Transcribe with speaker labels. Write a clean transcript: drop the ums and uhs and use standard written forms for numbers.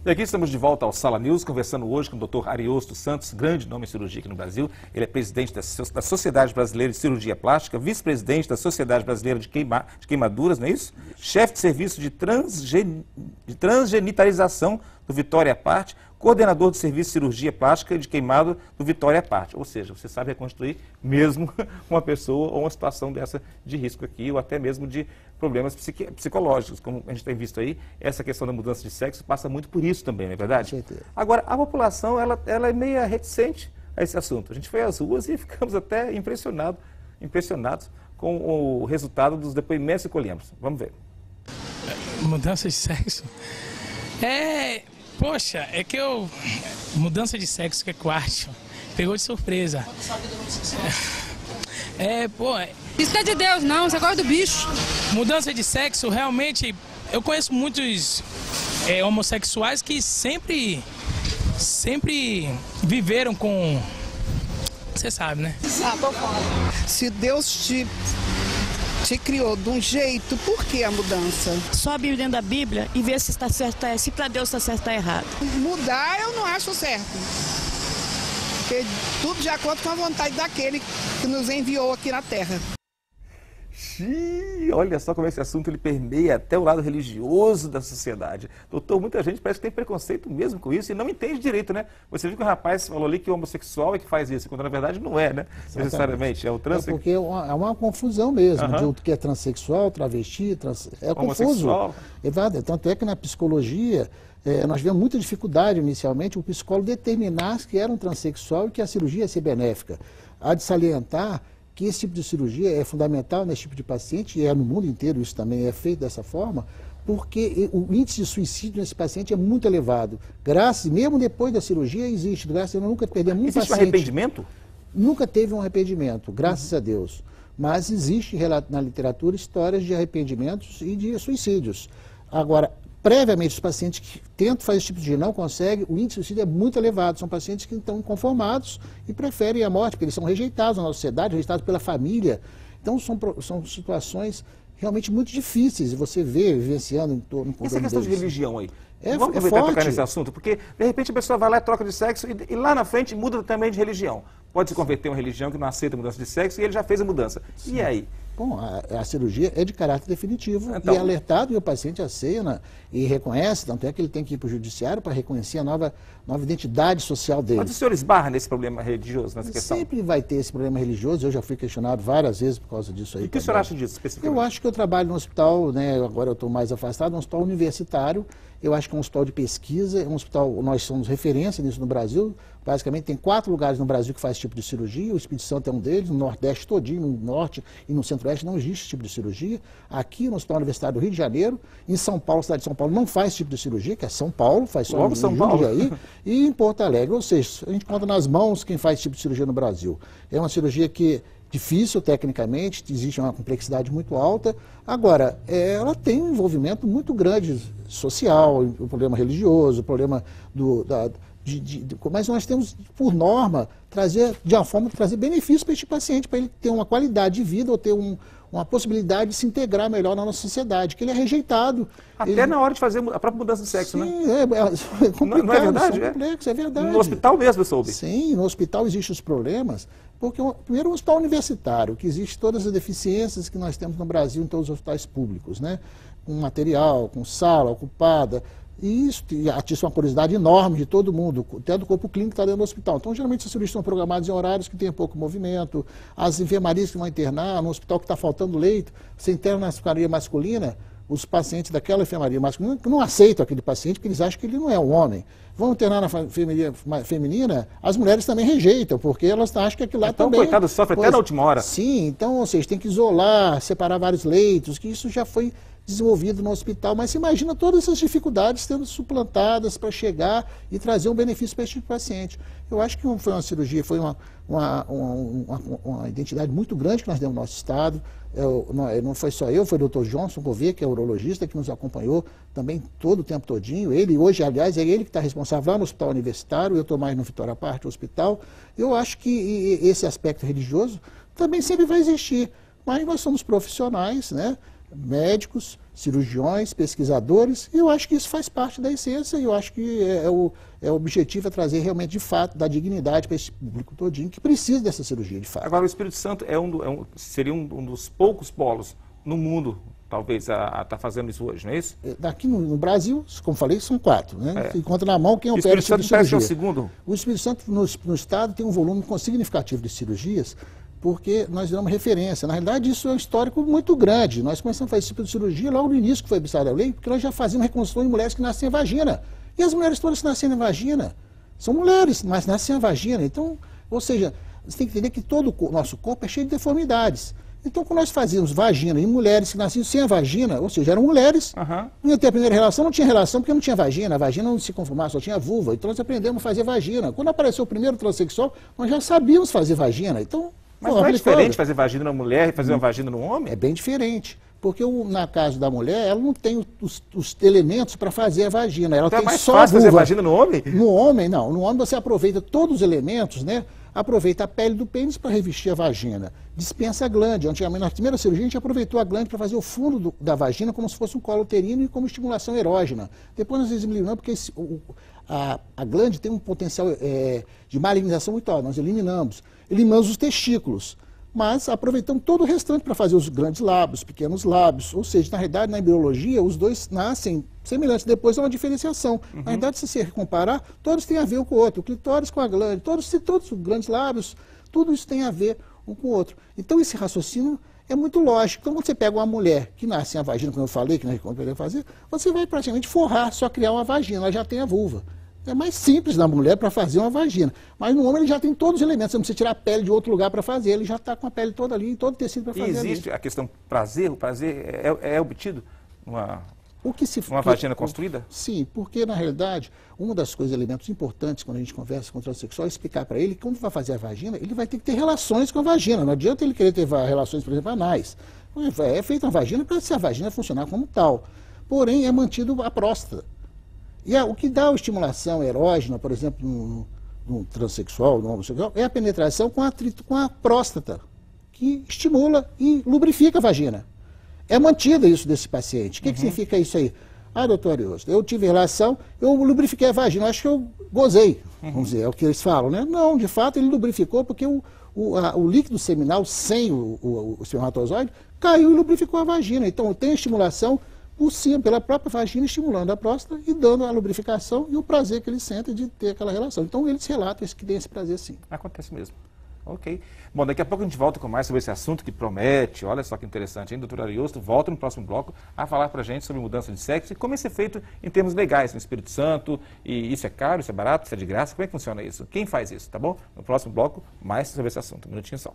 Speaker 1: E aqui estamos de volta ao Sala News, conversando hoje com o Dr. Ariosto Santos, grande nome em cirurgia aqui no Brasil. Ele é presidente da Sociedade Brasileira de Cirurgia Plástica, vice-presidente da Sociedade Brasileira de Queimaduras, não é isso? Chefe de serviço de transgenitalização do Vitória Parte, coordenador do serviço de cirurgia plástica de queimado do Vitória Parte. Ou seja, você sabe reconstruir mesmo uma pessoa ou uma situação dessa de risco aqui, ou até mesmo de problemas psicológicos. Como a gente tem visto aí, essa questão da mudança de sexo passa muito por isso também, não é verdade?
Speaker 2: Com certeza.
Speaker 1: Agora, a população, ela é meio reticente a esse assunto. A gente foi às ruas e ficamos até impressionados com o resultado dos depoimentos que colhemos. Vamos ver.
Speaker 3: Mudança de sexo? Poxa, mudança de sexo, que é quarto. Pegou de surpresa.
Speaker 4: Isso não é de Deus, não. Você gosta do bicho.
Speaker 3: Mudança de sexo, realmente, eu conheço muitos homossexuais que sempre viveram com... Você sabe, né?
Speaker 4: Tô fora.
Speaker 5: Se Deus te criou de um jeito, por que a mudança?
Speaker 6: Só abrir dentro da Bíblia e ver se está certo, se para Deus está certo, está errado.
Speaker 5: Mudar eu não acho certo. Porque tudo de acordo com a vontade daquele que nos enviou aqui na Terra.
Speaker 1: Olha só como esse assunto ele permeia até o lado religioso da sociedade. Doutor, muita gente parece que tem preconceito mesmo com isso e não entende direito, né? Você viu que o rapaz falou ali que o homossexual é que faz isso, quando na verdade não é, né? Necessariamente, é o transexual.
Speaker 2: Porque é uma confusão mesmo, de o que é transexual, travesti, é confuso. Tanto é que na psicologia, nós tivemos muita dificuldade inicialmente o psicólogo determinar que era um transexual e que a cirurgia ia ser benéfica. Há de salientar que esse tipo de cirurgia é fundamental nesse tipo de paciente, e no mundo inteiro isso também é feito dessa forma, porque o índice de suicídio nesse paciente é muito elevado. Mesmo depois da cirurgia existe, graças a Deus, nunca perdemos um paciente.
Speaker 1: Existe um arrependimento?
Speaker 2: Nunca teve um arrependimento, graças a Deus. Mas existe na literatura histórias de arrependimentos e de suicídios. Agora, previamente, os pacientes que tentam fazer esse tipo de cirurgia não conseguem, o índice de suicídio é muito elevado. São pacientes que estão inconformados e preferem a morte, porque eles são rejeitados na nossa sociedade, rejeitados pela família. Então, são situações realmente muito difíceis de você ver, vivenciando em torno
Speaker 1: do essa questão de religião aí?
Speaker 2: Vamos aproveitar
Speaker 1: tocar nesse assunto, porque de repente a pessoa vai lá e troca de sexo e lá na frente muda também de religião. Pode se converter em uma religião que não aceita a mudança de sexo e ele já fez a mudança. Sim. E aí?
Speaker 2: Bom, a cirurgia é de caráter definitivo e é alertado e o paciente acena e reconhece, tanto é que ele tem que ir para o judiciário para reconhecer a nova identidade social dele.
Speaker 1: Mas o senhor esbarra nesse problema religioso, nessa questão?
Speaker 2: Sempre vai ter esse problema religioso, eu já fui questionado várias vezes por causa disso aí.
Speaker 1: E o que o senhor acha disso especificamente?
Speaker 2: Eu acho que eu trabalho num hospital, né, agora eu estou mais afastado, um hospital universitário, eu acho que é um hospital de pesquisa, um hospital, nós somos referência nisso no Brasil, basicamente tem 4 lugares no Brasil que faz esse tipo de cirurgia, o Espírito Santo é um deles, no Nordeste todinho, no Norte e no Centro-Oeste não existe esse tipo de cirurgia. Aqui no Hospital Universitário do Rio de Janeiro, em São Paulo, cidade de São Paulo, não faz esse tipo de cirurgia, que é São Paulo, faz só em Jundiaí, e em Porto Alegre, ou seja, a gente conta nas mãos quem faz esse tipo de cirurgia no Brasil. É uma cirurgia que difícil tecnicamente, existe uma complexidade muito alta. Agora, ela tem um envolvimento muito grande social, o problema religioso, o problema mas nós temos, por norma, de uma forma, trazer benefícios para este paciente, para ele ter uma qualidade de vida ou ter uma possibilidade de se integrar melhor na nossa sociedade, que ele é rejeitado.
Speaker 1: Até na hora de fazer a própria mudança de sexo,
Speaker 2: sim,
Speaker 1: né?
Speaker 2: É complicado,
Speaker 1: não é verdade?
Speaker 2: É complexo, é verdade.
Speaker 1: No hospital mesmo eu soube.
Speaker 2: Sim, no hospital existem os problemas, porque primeiro o hospital universitário, que existe todas as deficiências que nós temos no Brasil em todos os hospitais públicos, né? Com material, com sala ocupada, e isso atiça uma curiosidade enorme de todo mundo, até do corpo clínico que está dentro do hospital. Então, geralmente, as cirurgias são programadas em horários que tem pouco movimento, as enfermarias que vão internar, no hospital que está faltando leito, você interna na enfermaria masculina, os pacientes daquela enfermaria masculina que não aceitam aquele paciente, porque eles acham que ele não é um homem. Vão internar na enfermaria feminina, as mulheres também rejeitam, porque elas acham que aquilo lá também...
Speaker 1: Então, coitado, sofre até na última hora.
Speaker 2: Sim, então, ou seja, tem que isolar, separar vários leitos, que isso já foi desenvolvido no hospital, mas se imagina todas essas dificuldades sendo suplantadas para chegar e trazer um benefício para este paciente. Eu acho que foi uma cirurgia, foi uma identidade muito grande que nós demos no nosso estado. Não foi só eu, foi o Dr. Johnson Gouveia, que é urologista, que nos acompanhou também todo o tempo todinho. Ele, hoje, aliás, é ele que está responsável lá no hospital universitário, eu estou mais no Vitória Parte, o hospital. Eu acho que esse aspecto religioso também sempre vai existir, mas nós somos profissionais, né? médicos, cirurgiões, pesquisadores, e eu acho que isso faz parte da essência, e eu acho que o objetivo é trazer realmente, de fato, dar dignidade para esse público todinho que precisa dessa cirurgia, de fato.
Speaker 1: Agora, o Espírito Santo seria um dos poucos polos no mundo, talvez, a estar fazendo isso hoje, não é isso?
Speaker 2: Aqui no Brasil, como falei, são 4, né? Encontra na mão quem opera
Speaker 1: o Espírito Santo parece que é o segundo?
Speaker 2: O Espírito Santo, no estado, tem um volume significativo de cirurgias, porque nós damos referência. Na realidade, isso é um histórico muito grande. Nós começamos a fazer esse tipo de cirurgia logo no início que foi abrigada a lei, porque nós já fazíamos reconstrução de mulheres que nascem em vagina. E as mulheres todas que nascem em vagina são mulheres, mas nascem em vagina. Então, ou seja, você tem que entender que todo o nosso corpo é cheio de deformidades. Então, quando nós fazíamos vagina em mulheres que nasciam sem a vagina, ou seja, eram mulheres, não ia ter a primeira relação, não tinha relação porque não tinha vagina, a vagina não se conformava, só tinha vulva. Então, nós aprendemos a fazer vagina. Quando apareceu o primeiro transexual, nós já sabíamos fazer vagina. Então,
Speaker 1: mas não é diferente fazer vagina numa mulher e fazer uma vagina num homem?
Speaker 2: É bem diferente. Porque na caso da mulher, ela não tem os elementos para fazer a vagina. Ela
Speaker 1: então
Speaker 2: tem
Speaker 1: é mais
Speaker 2: só
Speaker 1: fácil
Speaker 2: a vulva.
Speaker 1: fazer vagina no homem?
Speaker 2: No homem, não. No homem você aproveita todos os elementos, né? Aproveita a pele do pênis para revestir a vagina. Dispensa a glande. Antigamente, na primeira cirurgia, a gente aproveitou a glande para fazer o fundo da vagina como se fosse um colo uterino e como estimulação erógena. Depois nós eliminamos, porque a glande tem um potencial de malignização muito alto. Nós eliminamos os testículos. Mas aproveitamos todo o restante para fazer os grandes lábios, pequenos lábios. Ou seja, na realidade, na embriologia, os dois nascem semelhantes. Depois há uma diferenciação. Na realidade, se você comparar, todos têm a ver um com o outro. O clitóris com a glande, todos os grandes lábios, tudo isso tem a ver um com o outro. Então, esse raciocínio é muito lógico. Então, quando você pega uma mulher que nasce em a vagina, como eu falei, que nós podemos fazer, você vai praticamente forrar, só criar uma vagina, ela já tem a vulva. É mais simples na mulher para fazer uma vagina. Mas no homem ele já tem todos os elementos. Você não precisa tirar a pele de outro lugar para fazer. Ele já está com a pele toda ali, todo o tecido para fazer.
Speaker 1: E existe a questão prazer? O prazer é obtido numa vagina construída?
Speaker 2: Sim, porque na realidade, uma das coisas, elementos importantes quando a gente conversa com o transexual é explicar para ele que quando vai fazer a vagina, ele vai ter que ter relações com a vagina. Não adianta ele querer ter relações, por exemplo, anais. É feita a vagina para se a vagina funcionar como tal. Porém, é mantido a próstata. E o que dá a estimulação erógena, por exemplo, no transexual, no homossexual, é a penetração com a próstata, que estimula e lubrifica a vagina. É mantida isso desse paciente. O que significa isso aí? Ah, doutor Ariosto, eu tive relação, eu lubrifiquei a vagina, acho que eu gozei, vamos dizer, é o que eles falam, né? Não, de fato ele lubrificou porque o líquido seminal sem o espermatozoide caiu e lubrificou a vagina. Então tem a estimulação por cima, pela própria vagina, estimulando a próstata e dando a lubrificação e o prazer que ele sente de ter aquela relação. Então, eles relatam que tem esse prazer sim.
Speaker 1: Acontece mesmo. Ok. Bom, daqui a pouco a gente volta com mais sobre esse assunto que promete. Olha só que interessante, hein? Doutor Ariosto volta no próximo bloco a falar pra gente sobre mudança de sexo e como isso é feito em termos legais no Espírito Santo. E isso é caro, isso é barato, isso é de graça? Como é que funciona isso? Quem faz isso, tá bom? No próximo bloco, mais sobre esse assunto. Um minutinho só.